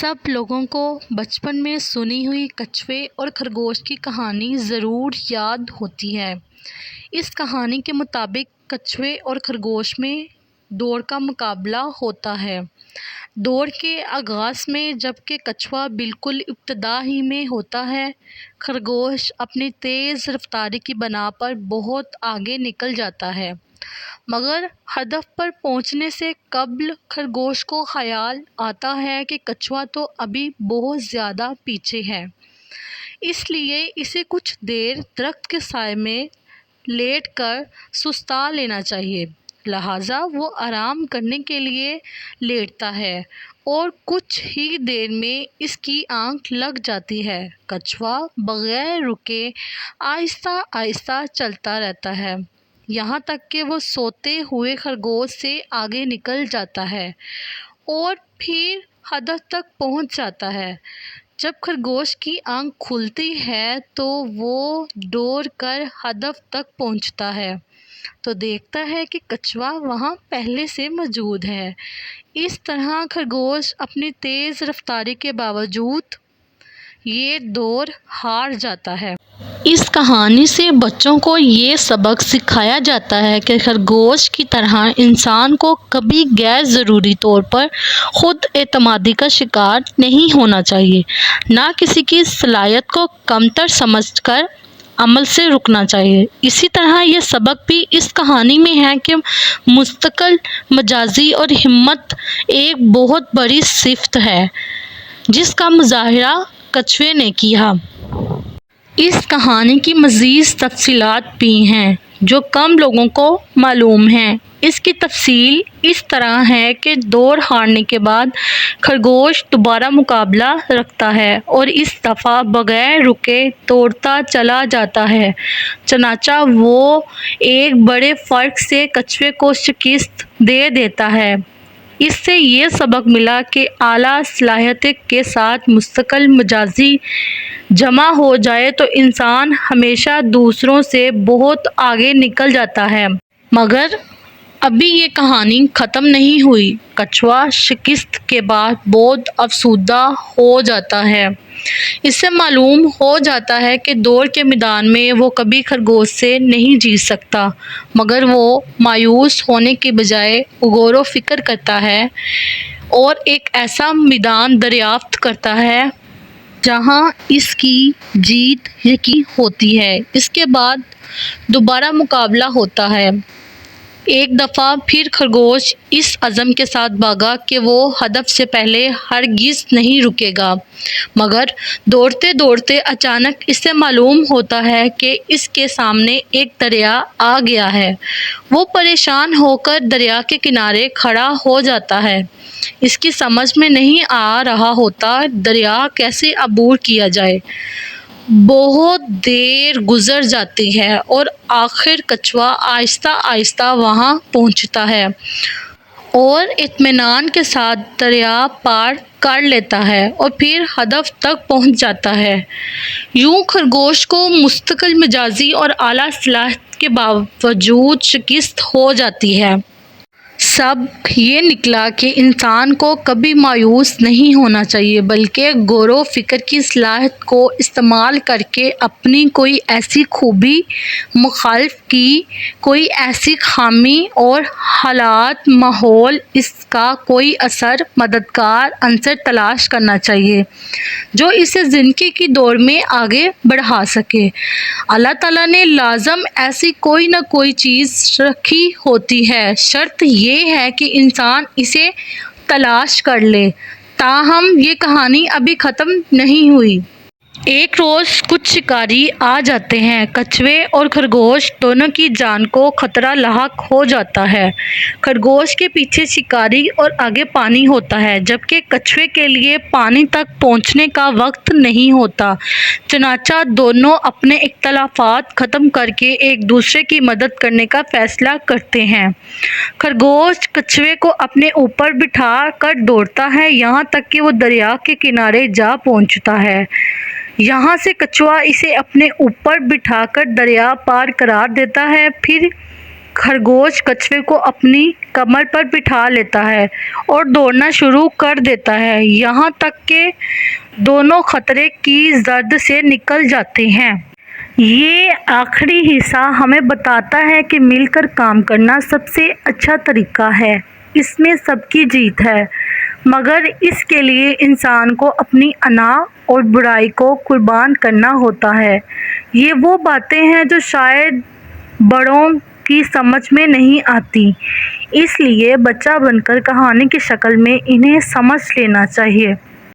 सब लोगों को बचपन में सुनी हुई कछुए और खरगोश की कहानी ज़रूर याद होती है। इस कहानी के मुताबिक कछुए और खरगोश में दौड़ का मुकाबला होता है। दौड़ के आगाज़ में जबकि कछुआ बिल्कुल इब्तदा ही में होता है, खरगोश अपनी तेज़ रफ्तारी की बना पर बहुत आगे निकल जाता है। मगर हदफ पर पहुंचने से कब्ल खरगोश को ख्याल आता है कि कछुआ तो अभी बहुत ज़्यादा पीछे है, इसलिए इसे कुछ देर दरख्त के साए में लेटकर सुस्ता लेना चाहिए। लिहाजा वो आराम करने के लिए लेटता है और कुछ ही देर में इसकी आंख लग जाती है। कछुआ बगैर रुके आहिस्ता आहिस्ता चलता रहता है, यहाँ तक कि वो सोते हुए खरगोश से आगे निकल जाता है और फिर हदफ तक पहुँच जाता है। जब खरगोश की आंख खुलती है तो वो दौड़ कर हदफ तक पहुँचता है तो देखता है कि कछुआ वहाँ पहले से मौजूद है। इस तरह खरगोश अपनी तेज़ रफ्तारी के बावजूद ये दौड़ हार जाता है। इस कहानी से बच्चों को ये सबक सिखाया जाता है कि खरगोश की तरह इंसान को कभी गैर ज़रूरी तौर पर खुद एतमादी का शिकार नहीं होना चाहिए, ना किसी की सलाहियत को कमतर समझकर अमल से रुकना चाहिए। इसी तरह ये सबक भी इस कहानी में है कि मुस्तकिल मजाजी और हिम्मत एक बहुत बड़ी सिफ़त है जिसका मुज़ाहिरा कछुए ने किया। इस कहानी की मज़ीद तफसीलात भी हैं जो कम लोगों को मालूम हैं। इसकी तफसील इस तरह है कि दौड़ हारने के बाद खरगोश दोबारा मुकाबला रखता है और इस दफ़ा बग़ैर रुके दौड़ता चला जाता है। चनाचा वो एक बड़े फ़र्क से कछुए को शिकस्त दे देता है। इससे ये सबक मिला कि आला सलाहियत के साथ मुस्तकिल मजाजी जमा हो जाए तो इंसान हमेशा दूसरों से बहुत आगे निकल जाता है। मगर अभी ये कहानी ख़त्म नहीं हुई। कछुआ शिकस्त के बाद बहुत अफसुर्दा हो जाता है। इससे मालूम हो जाता है कि दौड़ के मैदान में वो कभी खरगोश से नहीं जीत सकता, मगर वो मायूस होने की बजाय गौर व फिक्र करता है और एक ऐसा मैदान दरियाफ्त करता है जहाँ इसकी जीत यकीनी होती है। इसके बाद दोबारा मुकाबला होता है। एक दफ़ा फिर खरगोश इस अज़म के साथ भागा कि वो हदफ से पहले हरगिज़ नहीं रुकेगा, मगर दौड़ते दौड़ते अचानक इसे मालूम होता है कि इसके सामने एक दरिया आ गया है। वो परेशान होकर दरिया के किनारे खड़ा हो जाता है। इसकी समझ में नहीं आ रहा होता दरिया कैसे अबूर किया जाए। बहुत देर गुजर जाती है और आखिर कछुआ आहिस्ता आहिस्ता वहाँ पहुँचता है और इत्मीनान के साथ दरिया पार कर लेता है और फिर हदफ तक पहुँच जाता है। यूँ खरगोश को मुस्तकिल मिजाजी और आला सलाहियत के बावजूद शिकस्त हो जाती है। सब ये निकला कि इंसान को कभी मायूस नहीं होना चाहिए, बल्कि गौर व फिक्र की सलाहियत को इस्तेमाल करके अपनी कोई ऐसी खूबी, मुखालिफ की कोई ऐसी खामी और हालात, माहौल, इसका कोई असर, मददगार अंसर तलाश करना चाहिए जो इसे ज़िंदगी की दौड़ में आगे बढ़ा सके। अल्लाह ताला ने लाज़म ऐसी कोई न कोई चीज़ रखी होती है, शर्त ये है कि इंसान इसे तलाश कर ले। ताहम ये कहानी अभी ख़त्म नहीं हुई। एक रोज़ कुछ शिकारी आ जाते हैं। कछुए और खरगोश दोनों की जान को खतरा लाहक हो जाता है। खरगोश के पीछे शिकारी और आगे पानी होता है, जबकि कछुए के लिए पानी तक पहुंचने का वक्त नहीं होता। चनाचा दोनों अपने इख्तलाफात ख़त्म करके एक दूसरे की मदद करने का फ़ैसला करते हैं। खरगोश कछुए को अपने ऊपर बिठा कर दौड़ता है, यहाँ तक कि वो दरिया के किनारे जा पहुँचता है। यहाँ से कछुआ इसे अपने ऊपर बिठाकर दरिया पार करा देता है। फिर خرگوش کچھوے کو اپنی کمر پر بٹھا لیتا ہے اور دوڑنا شروع کر دیتا ہے، یہاں تک کہ دونوں خطرے کی زرد سے نکل جاتے ہیں۔ یہ آخری حصہ ہمیں بتاتا ہے کہ مل کر کام کرنا سب سے اچھا طریقہ ہے، اس میں سب کی جیت ہے، مگر اس کے لیے انسان کو اپنی انا اور برائی کو قربان کرنا ہوتا ہے۔ یہ وہ باتیں ہیں جو شاید بڑوں کی سمجھ میں نہیں آتی، اس لیے بچہ بن کر کہانی کی شکل میں انہیں سمجھ لینا چاہیے۔